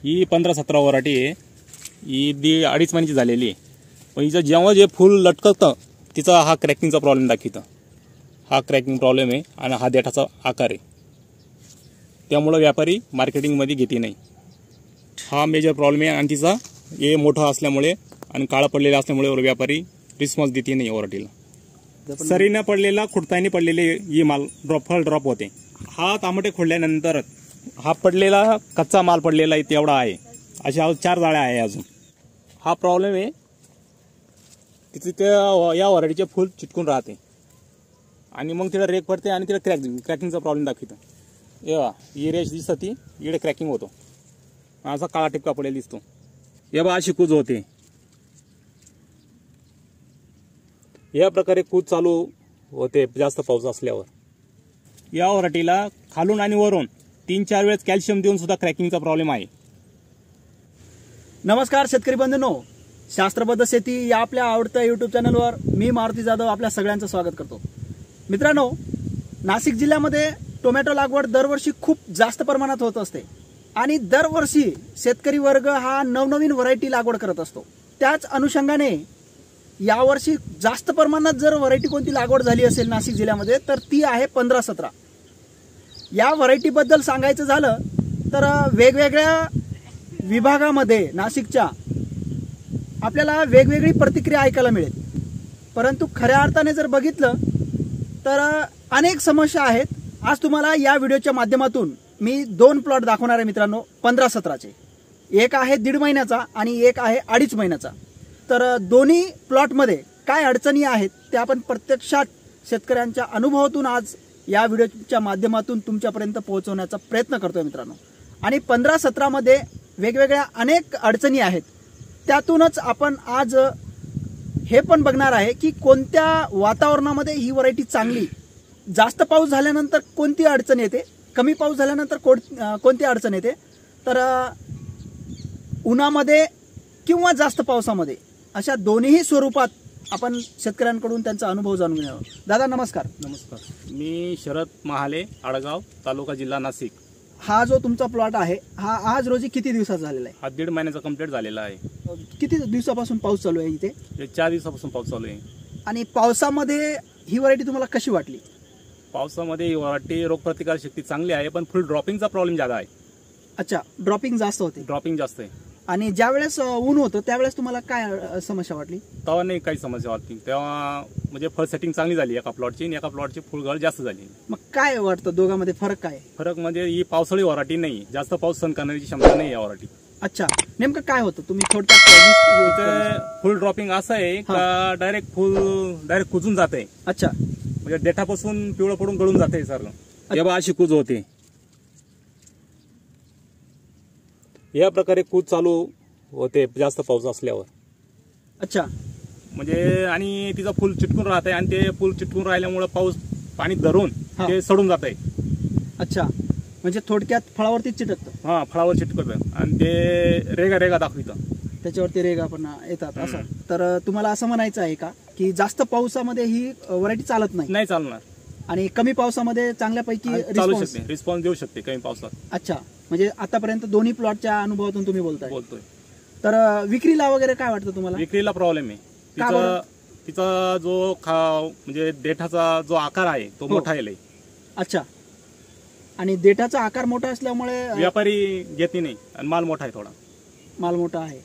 ही 15-17 variety आहे। ही 2.5 महिन्याची झालेली आहे, पण हिचं जेव्हा जे फुल लटकतं तिचा हा क्रॅकिंगचा प्रॉब्लेम दाखवतं। हा क्रॅकिंग प्रॉब्लेम आहे आणि हा देठाचा आकार आहे, त्यामुळे व्यापारी मार्केटिंगमध्ये घेते नाही। हा मेजर प्रॉब्लेम आहे आणि तिचा हे मोठा असल्यामुळे आणि काळा पडलेला असल्यामुळे व्यापारी रिस्पॉन्स देते नाही व्हरायटीला। सरीने पडलेला खुडतानी पडलेले ही माल फळ ड्रॉप होते। हा तांबटे खोडल्यानंतर हा पडलेला कच्चा माल पडलेला आहे तेवढा आहे, अशा 4 जाळ्या आहे अजून। हा प्रॉब्लेम आहे तिथे या व्हरायटीचे फुल चिटकून राहते आणि मग तिला रेग पडते आणि तिला क्रॅकिंगचा प्रॉब्लेम दाखवतो। ही रेश दिसते इकडे क्रॅकिंग होतो, असा काळा टिपका पडलेला दिसतो। अशी कूज होते। या प्रकारे कूज चालू होते जास्त पाऊस असल्यावर। या व्हरायटीला खालून आणि वरून 3-4 वेळेस कॅल्शियम देऊन सुद्धा क्रॅकिंगचा प्रॉब्लेम आहे। नमस्कार शेतकरी बंधूंनो, शास्त्रबद्ध शेती या आपल्या आवडत्या YouTube चॅनलवर मी मारुती जाधव आपल्या सगळ्यांचं स्वागत करतो। मित्रांनो, नाशिक जिल्ह्यामध्ये टोमॅटो लागवड दरवर्षी खूप जास्त प्रमाणात होत असते आणि दरवर्षी शेतकरी वर्ग हा नवनवीन व्हरायटी लागवड करत असतो। त्याच अनुषंगाने यावर्षी जास्त प्रमाणात जर व्हरायटी कोणती लागवड झाली असेल नाशिक जिल्ह्यामध्ये तर ती आहे 15-17। या व्हरायटी बद्दल सांगायचं झालं तर वेगवेगळ्या विभागामध्ये नाशिकच्या आपल्याला वेगवेगळी प्रतिक्रिया ऐकायला मिळेल, परंतु खऱ्या अर्थाने जर बघितलं तर अनेक समस्या आहेत। आज तुम्हाला या व्हिडिओच्या माध्यमातून मी 2 प्लॉट दाखवणार आहे मित्रांनो, 15-17चे। एक आहे 1.5 महिन्याचा आणि एक आहे 2.5 महिन्याचा। तर दोन्ही प्लॉटमध्ये काय अडचणी आहेत ते आपण प्रत्यक्षात शेतकऱ्यांच्या अनुभवातून आज या व्हिडिओच्या माध्यमातून तुमच्यापर्यंत पोहोचवण्याचा प्रयत्न करतोय मित्रांनो। आणि 15-17 मध्ये वेगवेगळ्या अनेक अडचणी आहेत, त्यातूनच आपण आज हे पण बघणार आहे की कोणत्या वातावरणामध्ये ही व्हरायटी चांगली, जास्त पाऊस झाल्यानंतर कोणती अडचण येते, कमी पाऊस झाल्यानंतर कोणती अडचण येते, तर उन्हामध्ये किंवा जास्त पावसामध्ये, अशा दोन्ही स्वरूपात आपण शेतकऱ्यांकडून त्यांचा अनुभव जाणून घ्यावा। दादा नमस्कार। नमस्कार, मी शरद महाले, आडगाव, तालुका, जिल्हा नाशिक। हा जो तुमचा प्लॉट आहे हा आज रोजी किती दिवसाचा झालेला आहे? हा 1.5 महिन्याचा कंप्लीट झालेला आहे। किती दिवसापासून पाऊस चालू आहे इथे? 4 दिवसापासून पाऊस चालू आहे। आणि पावसामध्ये ही व्हरायटी तुम्हाला कशी वाटली? पावसामध्ये ही व्हरायटी रोगप्रतिकार शक्ती चांगली आहे, पण फुल ड्रॉपिंगचा प्रॉब्लेम ज्यादा आहे। अच्छा, ड्रॉपिंग जास्त होते? ड्रॉपिंग जास्त आहे। आणि ज्या वेळेस ऊन होतं त्यावेळेस तुम्हाला काय समस्या वाटली? तेव्हा नाही काही समस्या वाटली, तेव्हा म्हणजे फळ सेटिंग चांगली झाली एका प्लॉटची आणि एका प्लॉटची फुलगळ जास्त झाली। मग काय वाटतं दोघांमध्ये फरक काय? फरक म्हणजे ही पावसाळी व्हरायटी नाही, जास्त पाऊस सहन करण्याची क्षमता नाही या व्हरायटी। अच्छा, नेमकं काय होतं तुम्ही थोडक्यात? फुल ड्रॉपिंग असं आहे का डायरेक्ट कुजून जाते। अच्छा, म्हणजे देठापासून पिवळं पडून गळून जाते सगळं। जेव्हा अशी कूज होते, या प्रकारे कूज चालू होते जास्त पाऊस असल्यावर। अच्छा, म्हणजे आणि तिचा फुल चिटकून राहते आणि ते फुल चिटकून राहिल्यामुळे पाऊस पाणी धरून ते सडून जात आहे। अच्छा, म्हणजे थोडक्यात फळावरती चिटकतं? हा, फळावर चिटकतं आणि ते रेगा दाखवितं, त्याच्यावरती रेगा पण येतात असं। तर तुम्हाला असं म्हणायचं आहे का की जास्त पावसामध्ये ही व्हरायटी चालत नाही? नाही चालणार, आणि कमी पावसामध्ये चांगल्यापैकी चालू शकते, रिस्पॉन्स देऊ शकते कमी पावसात। अच्छा, म्हणजे आतापर्यंत दोन्ही प्लॉटच्या अनुभवातून तुम्ही बोलतोय। तर विक्रीला वगैरे काय वाटतं तुम्हाला? विक्रीला प्रॉब्लेम आहे तिचा जो म्हणजे देठाचा जो आकार आहे तो मोठा आहे। अच्छा, आणि देठाचा आकार मोठा असल्यामुळे व्यापारी घेते नाही आणि माल मोठा आहे, थोडा माल मोठा आहे।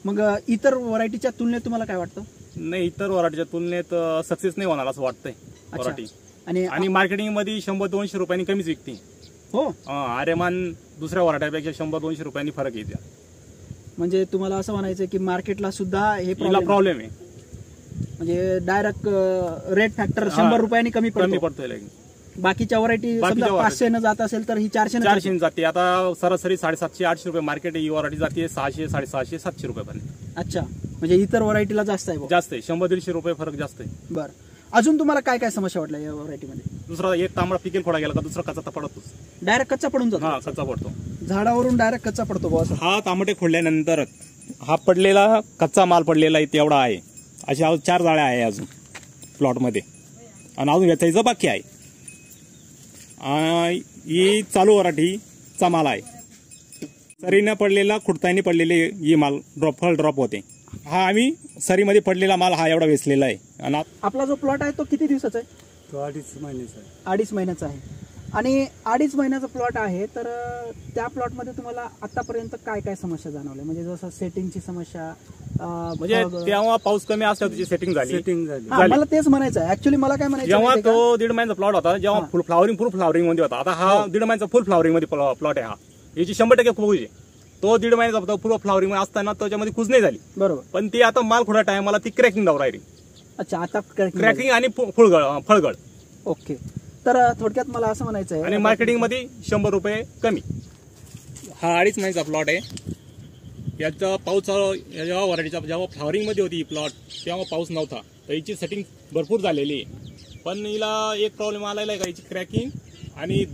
मग इतर व्हरायटीच्या तुलनेत तुम्हाला काय वाटतं? नाही, इतर व्हरायटीच्या तुलनेत सक्सेस नाही होणार असं वाटतंय व्हरायटी। आणि मार्केटिंग मध्ये 100-200 रुपयांनी कमीच विकते। हो, आर्यमान दुसऱ्या व्हरायटीपेक्षा 100-200 रुपयांनी फरक येते। म्हणजे तुम्हाला असं म्हणायचं की मार्केटला सुद्धा हे प्रॉब्लेम आहे, म्हणजे डायरेक्ट रेट फॅक्टर 100 रुपयांनी कमी पडतोय। बाकीच्या व्हरायटी 500 न जात असेल तर ही 400 जाते। आता सरासरी 750-800 रुपये मार्केट ही व्हरायटी जाते 600-650-700 रुपयापर्यंत। अच्छा, म्हणजे इतर व्हरायटीला जास्त आहे? जास्त आहे, 100-150 रुपये फरक जास्त आहे। बरं, अजून तुम्हाला काय काय समस्या वाटल्या या व्हरायटीमध्ये? दुसरा एक तांबडा पिकेल फोडा गेला का दुसरा कच्चा पडतोच, डायरेक्ट कच्चा पडून जातो? हा, कच्चा पडतो, झाडावरून डायरेक्ट कच्चा पडतो बॉस। हा तांबटे खोडल्यानंतर हा पडलेला कच्चा माल पडलेला आहे तेवढा आहे, अशा 4 जाळ्या आहे अजून प्लॉटमध्ये आणि अजून वेचायचं बाकी आहे। ही चालू व्हरायटीचा माल आहे। सरीनं पडलेला खुडतानी पडलेले ही माल फळ ड्रॉप होते. हा आम्ही सरीमध्ये पडलेला माल हा एवढा वेचलेला आहे. आणि आपला जो प्लॉट आहे तो किती दिवसाचा आहे? तो 2.5 महिन्याचा आहे. 2.5 महिन्याचा आहे. आणि 2.5 महिन्याचा प्लॉट आहे, तर त्या प्लॉटमध्ये तुम्हाला आतापर्यंत काय काय समस्या जाणवल्या? म्हणजे जसं सेटिंगची समस्या, म्हणजे तेव्हा पाऊस कमी असल्यावर त्याची सेटिंग झाली. मला तेच म्हणायचं आहे. ऍक्च्युली मला काय म्हणायचं जेव्हा माहिती आहे तो 1.5 महिन्याचा प्लॉट होता, जेव्हा फुल फ्लावरिंग मध्ये होता. आता हा 1.5 महिन्याचा फुल फ्लावरिंग मध्ये प्लॉट आहे. हा याची 100% खूज आहे. तो 1.5 महिन्याचा फुल फ्लावरिंग मध्ये असताना त्याच्यामध्ये खूज नाही झाली. बरोबर. पण ती आता माल खुडा टायमाला ती क्रॅकिंग दाव राहिली. अच्छा, आता क्रॅकिंग आणि फळगळ. ओके. तर थोडक्यात मला असं म्हणायचं आहे, आणि मार्केटिंग मध्ये 100 रुपये कमी. हा 2.5 महिन्याचा प्लॉट आहे. याचा पाऊस जेव्हा व्हरायटीचा जेव्हा फ्लावरिंग मध्ये होती ही प्लॉट तेव्हा पाऊस नव्हता, तर हिची सेटिंग भरपूर झालेली आहे. पण हिला एक प्रॉब्लेम आलेला आहे का, हिची क्रॅकिंग आणि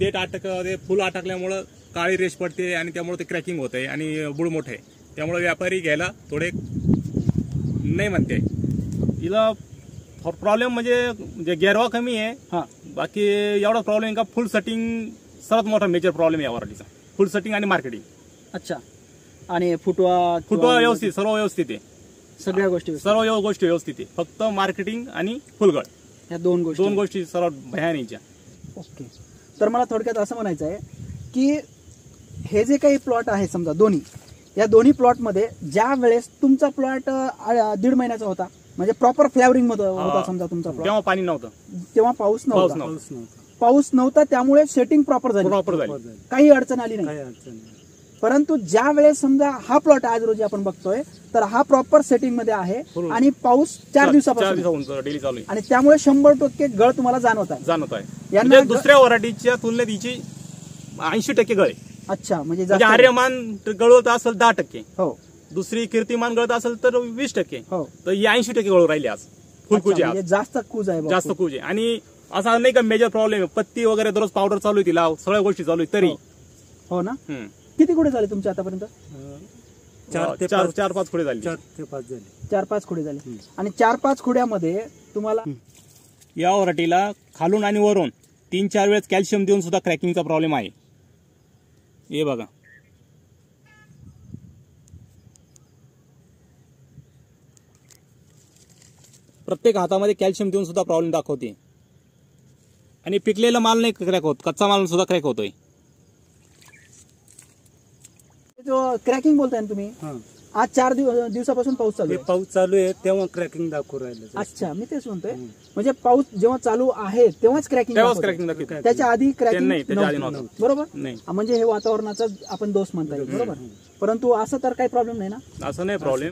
फुल अटकल्यामुळं काळी रेष पडते आणि त्यामुळे ते क्रॅकिंग होत आहे आणि बुड मोठे आहे. त्यामुळे व्यापारी घ्यायला थोडे नाही म्हणते. हिला प्रॉब्लेम म्हणजे गेरवा कमी आहे. हा, बाकी एवढा प्रॉब्लेम का फुल सेटिंग सर्वात मोठा मेजर प्रॉब्लेम आहे व्हरायटीचा. फुल सेटिंग आणि मार्केटिंग. अच्छा. आणि फुटवा व्यवस्थित, सर्व व्यवस्थित आहे. सगळ्या गोष्टी सर्व गोष्टी व्यवस्थित आहे. फक्त मार्केटिंग आणि फुलगळ या दोन गोष्टी सर्वात भयानीच्या. ओके. तर मला थोडक्यात असं म्हणायचं आहे की हे जे काही प्लॉट आहे समजा या दोन्ही प्लॉटमध्ये ज्या वेळेस तुमचा प्लॉट 1.5 महिन्याचा होता, म्हणजे प्रॉपर फ्लॅवरिंग मध्ये होता समजा तुमचा प्लॉट, तेव्हा पाणी नव्हतं, तेव्हा पाऊस नव्हता, त्यामुळे सेटिंग प्रॉपर झाली, काही अडचण आली नाही. परंतु ज्या वेळेस समजा हा प्लॉट आज रोजी आपण बघतोय, तर हा प्रॉपर सेटिंग मध्ये आहे आणि पाऊस 4 दिवसापासून डेली चालू आहे आणि त्यामुळे 100% गळ तुम्हाला जाणवत आहे. यांना दुसऱ्या व्हरायटीच्या तुलनेत हिची 80% गळ आहे. अच्छा, म्हणजे आर्यमान गळत असेल 10%, हो, दुसरी कीर्तिमान गळत असेल तर 20%, हो, तर ही 80% गळू राहिली आज. फुलकुज आहे, जास्त कूज आहे, जास्त कूज आहे. आणि असा नाही का मेजर प्रॉब्लेम आहे, पत्ती वगैरे दररोज पावडर चालू आहे तिला, सगळ्या गोष्टी चालू आहे तरी. हो ना. किती कुठे झाले तुमच्या आतापर्यंत? 4-5 खुडे झाली. 4-5 खुडे झाले. आणि 4-5 खुड्यामध्ये तुम्हाला या व्हरायटीला खालून आणि वरून 3-4 वेळेस कॅल्शियम देऊन सुद्धा क्रॅकिंगचा प्रॉब्लेम आहे. हे बघा, प्रत्येक हातामध्ये कॅल्शियम देऊन सुद्धा प्रॉब्लेम दाखवते. आणि पिकलेला माल नाही क्रॅक होत, कच्चा माल सुद्धा क्रॅक होतोय. जो क्रॅकिंग बोलताय ना तुम्ही, आज 4 दिवसापासून पाऊस चालू आहे, तेव्हा क्रॅकिंग दाखवू राहिलं. अच्छा, मी तेच म्हणतोय, म्हणजे पाऊस जेव्हा चालू आहे तेव्हाच क्रॅकिंग दाखवतो, त्याच्या आधी क्रॅकिंग नव्हतं. बरोबर. म्हणजे हे वातावरणाचा आपण दोष म्हणता येईल. बरोबर. परंतु असं तर काही प्रॉब्लेम नाही ना? असं नाही प्रॉब्लेम.